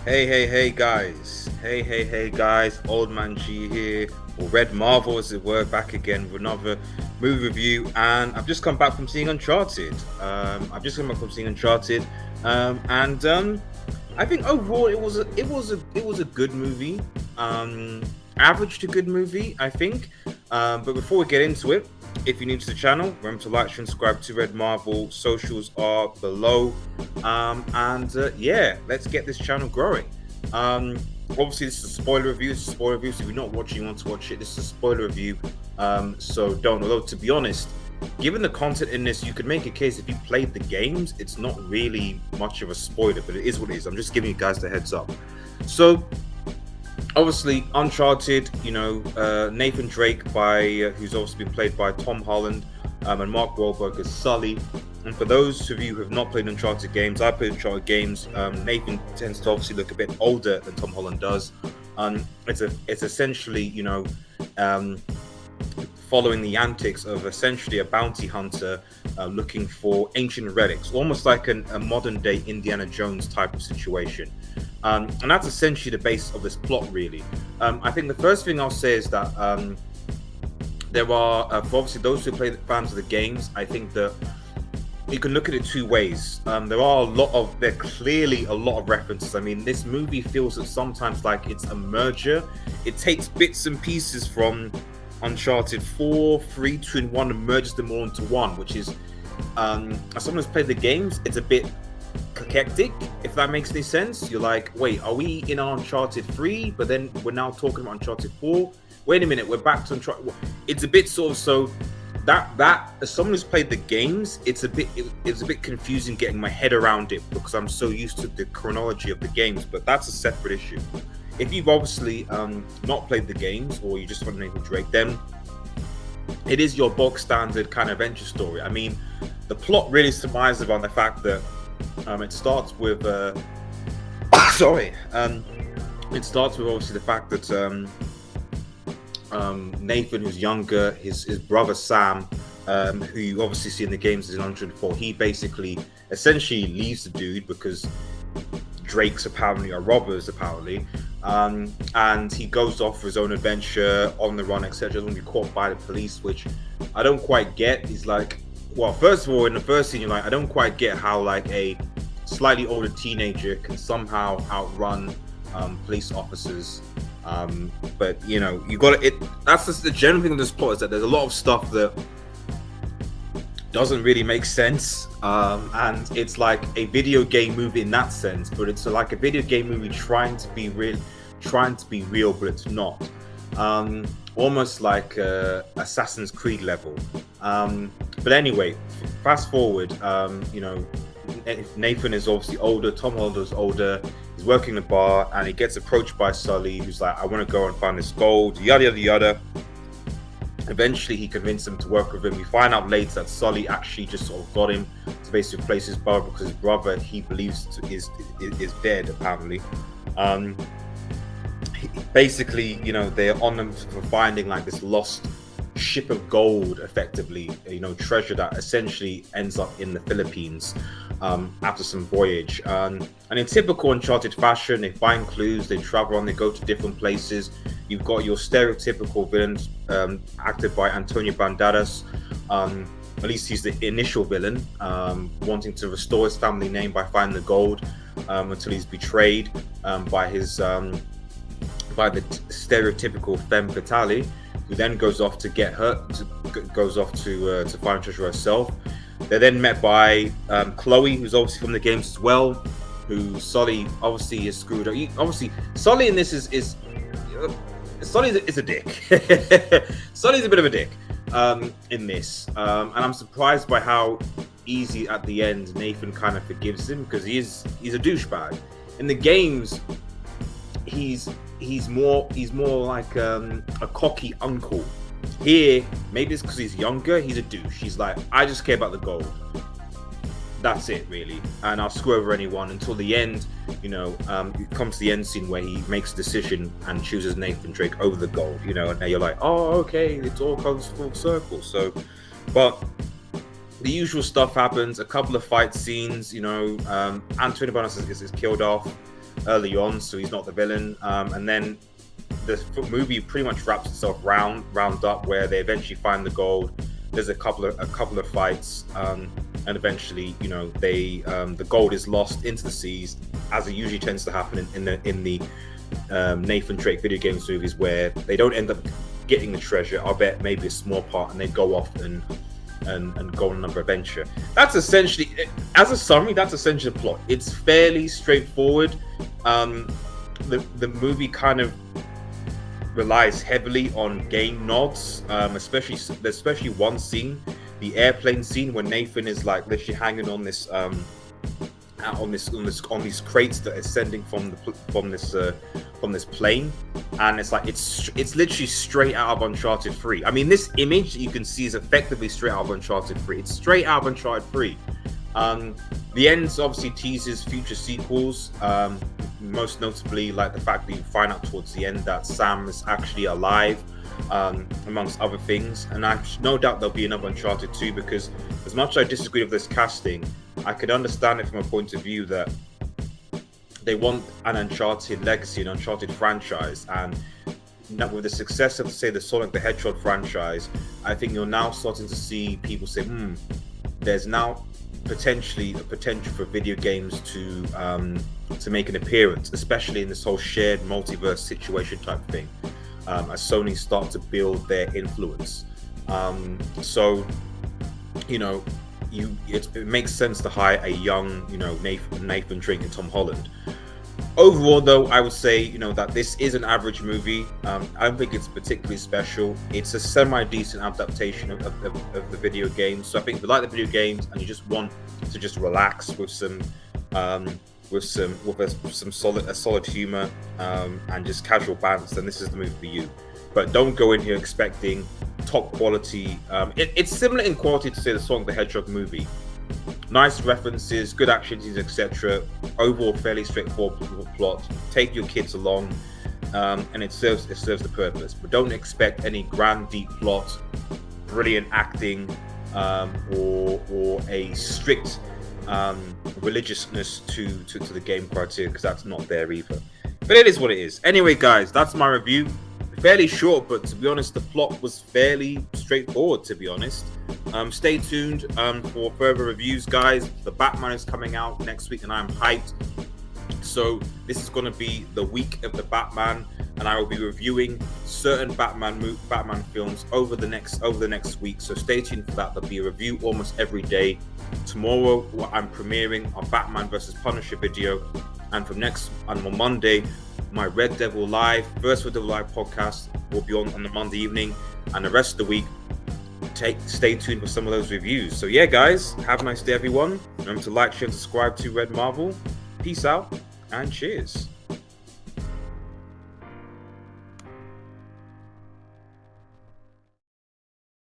Hey guys. Hey guys. Old Man G here, or Red Marvel as it were, back again with another movie review. And I've just come back from seeing Uncharted. And I think overall it was a good movie. Um, Average to good movie, I think. But before we get into it, if you're new to the channel, remember to like, share, and subscribe to Red Marvel. Socials are below. Yeah, let's get this channel growing. Obviously, this is a spoiler review. So if you're not watching, you want to watch it, this is a spoiler review. So don't. Although to be honest, given the content in this, you could make a case if you played the games, it's not really much of a spoiler, but it is what it is. I'm just giving you guys the heads up. So obviously, Uncharted, Nathan Drake who's obviously been played by Tom Holland, and Mark Wahlberg as Sully. And for those of you who have not played Uncharted games, I played Uncharted games. Nathan tends to obviously look a bit older than Tom Holland does. It's essentially, following the antics of essentially a bounty hunter looking for ancient relics, almost like a modern day Indiana Jones type of situation. And that's essentially the base of this plot, really. I think the first thing I'll say is that there are, for obviously those who play the fans of the games, I think that you can look at it two ways. There are clearly a lot of references. I mean, this movie feels that sometimes like it's a merger. It takes bits and pieces from Uncharted 4, 3, 2, and 1 and merges them all into one, which is, as someone who's played the games, it's a bit cachectic, if that makes any sense. You're like, wait, are we in Uncharted 3, but then we're now talking about Uncharted 4? Wait a minute, we're back to Uncharted. It's a bit sort of, so that as someone who's played the games, it's a bit confusing getting my head around it because I'm so used to the chronology of the games, but that's a separate issue. If you've obviously not played the games, or you just want Nathan Drake, then it is your bog standard kind of adventure story. I mean, the plot really surmises around the fact that it starts with it starts with obviously the fact that Nathan, who's younger, his brother Sam, who you obviously see in the games, is in 104. He basically essentially leaves the dude because Drakes apparently are robbers, and he goes off for his own adventure on the run, etc. Doesn't want to be caught by the police, which I don't quite get. He's like, well, first of all, in the first scene, you're like, I don't quite get how like a slightly older teenager can somehow outrun police officers. But you got it. That's just the general thing of this plot, is that there's a lot of stuff that doesn't really make sense, and it's like a video game movie in that sense, but it's like a video game movie trying to be real, but it's not. Almost like Assassin's Creed level. But anyway, fast forward. Nathan is obviously older. Tom Holland is older. He's working in a bar, and he gets approached by Sully, who's like, "I want to go and find this gold." Yada yada yada. Eventually, he convinced him to work with him. We find out later that Sully actually just sort of got him to basically replace his brother, because his brother, he believes, is dead, apparently. Basically, they're on them for finding like this lost ship of gold, effectively, treasure that essentially ends up in the Philippines after some voyage. And in typical Uncharted fashion, they find clues, they travel on, they go to different places. You've got your stereotypical villains, acted by Antonio Banderas. At least he's the initial villain, wanting to restore his family name by finding the gold, until he's betrayed by the stereotypical femme fatale, who then goes off to get her, to find treasure herself. They're then met by Chloe, who's obviously from the games as well, who Sully obviously is screwed up. Obviously, Sully in this is a dick. Sully's a bit of a dick in this, and I'm surprised by how easy at the end Nathan kind of forgives him, because he's a douchebag. In the games, he's more like a cocky uncle. Here, maybe it's because he's younger, he's a douche. He's like, I just care about the gold. That's it, really. And I'll screw over anyone until the end. It comes to the end scene where he makes a decision and chooses Nathan Drake over the gold. And now you're like, oh, okay, it all comes full circle. So, but the usual stuff happens. A couple of fight scenes. Antonio Banderas is killed off. early on, so he's not the villain. And then the movie pretty much wraps itself round up where they eventually find the gold. There's a couple of fights, and eventually, you know, they the gold is lost into the seas, as it usually tends to happen in the Nathan Drake video games movies, where they don't end up getting the treasure. I'll bet maybe a small part, and they go off and go on another adventure. That's essentially, as a summary, that's essentially the plot. It's fairly straightforward. The movie kind of relies heavily on game nods, especially one scene, the airplane scene, when Nathan is like literally hanging on this on these crates that are ascending from this plane, and it's like it's literally straight out of Uncharted 3. I mean, this image that you can see is effectively straight out of Uncharted 3. It's straight out of Uncharted 3. The end obviously teases future sequels, most notably like the fact that you find out towards the end that Sam is actually alive, amongst other things. And I've no doubt there'll be another Uncharted 2, because as much as I disagree with this casting, I could understand it from a point of view that they want an Uncharted legacy, an Uncharted franchise, and with the success of, say, the Sonic the Hedgehog franchise, I think you're now starting to see people say, there's now potentially a potential for video games to make an appearance, especially in this whole shared multiverse situation type thing, as Sony start to build their influence. So, you know, it makes sense to hire a young, you know, Nathan Drake and Tom Holland. Overall, though, I would say, you know, that this is an average movie. I don't think it's particularly special. It's a semi-decent adaptation of the video games. So I think if you like the video games and you just want to just relax with some solid humor, and just casual banter, then this is the movie for you. But don't go in here expecting top quality. It's similar in quality to, say, the Sonic the Hedgehog movie. Nice references, good action scenes, etc. Overall, fairly straightforward plot. Take your kids along, and it serves the purpose. But don't expect any grand, deep plot, brilliant acting, or a strict religiousness to the game criteria, because that's not there either. But it is what it is. Anyway, guys, that's my review. Fairly short, but to be honest, the plot was fairly straightforward, to be honest. Stay tuned for further reviews, guys. The Batman is coming out next week, and I'm hyped. So this is going to be the week of the Batman, and I will be reviewing certain Batman films over the next week. So stay tuned for that. There'll be a review almost every day. Tomorrow, I'm premiering our Batman vs Punisher video, and on Monday, my Red Devil Live podcast will be on the Monday evening, and the rest of the week, stay tuned for some of those reviews. So yeah, guys, have a nice day, everyone. Remember to like, share, and subscribe to Red Marvel. Peace out and cheers.